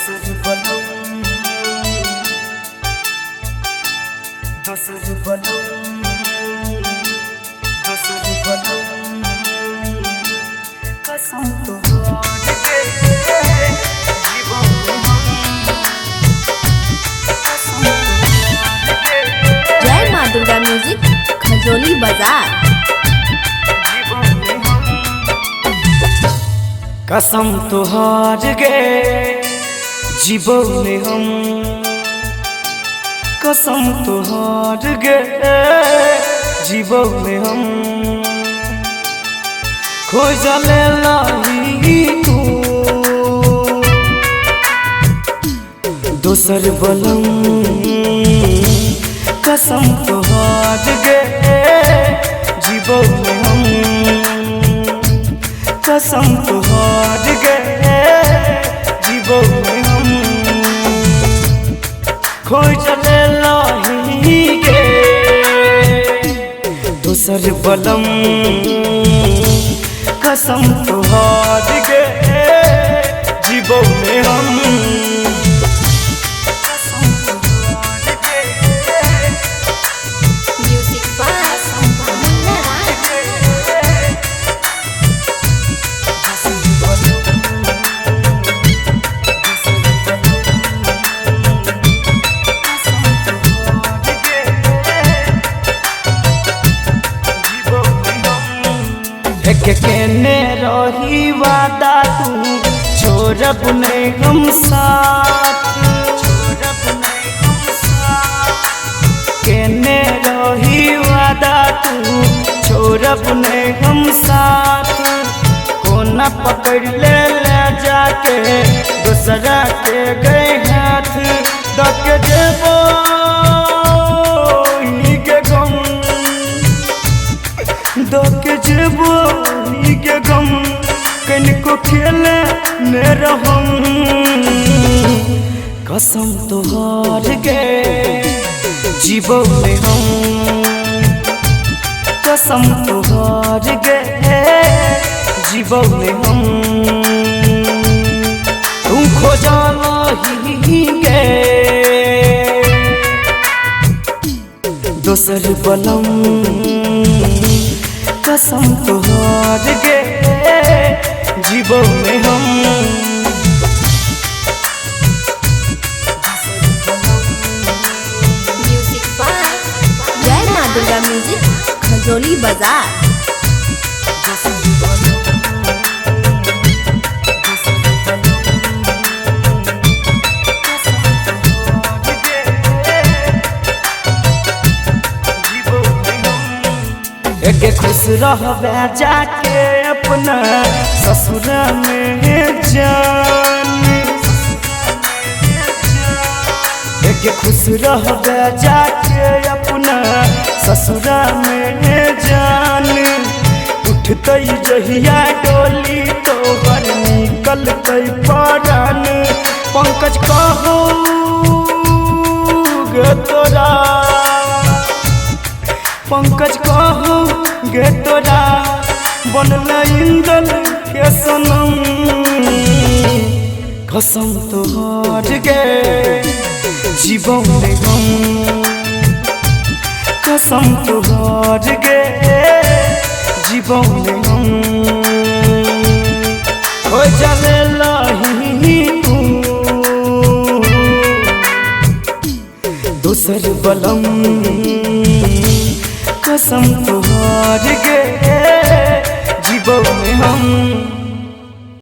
दोसर बलम दोसर बलम दोसर बलम कसम तोहार के जीवन कसम तोहार के जय माँ दुर्गा म्यूजिक खजोली बाजार। कसम तोहार गे जीवने हम कसम तोहार गे जीवने हम खोजले लाही तू दोसर बलम कसम तोहार गे जीवने हम कसम तोहार गे जीवने हम खोजले लाही गे दोसर बलम कसम तोहार गे जीवने हम म्यूजिक बाय मुन्ना राज। केने रही वादा तू छोड़ब नहीं हम साथ केने रही वादा तू छोड़ब नहीं हम साथ कोना पकड़ ले जाके दूसरा के गए हाथ दक देबो के गम दक जेबो के गम कनको खेले न रहम कसम तोहार गे जीवने हम कसम तोहार गे जीवने हम तू खोजाला ही गे दोसर बलम कसम तोहार गे जीवने हम म्यूजिक बाय जय माँ दुर्गा म्यूजिक खजोली बाजार। के खुश रहबे जाके अपना ससुर में जान के खुश रहबे जाके अपना ससुर में जान उठते जहिया डोली तोहर निकलते परान पंकज कहो गे तोरा पंकज कहो गे तोरा बनल इंदल के सनम कसम तोहार गे जीवने हम कसम तोहार गे जीवने हम हो जले लाही तू दोसर बलम कसम तोहार गे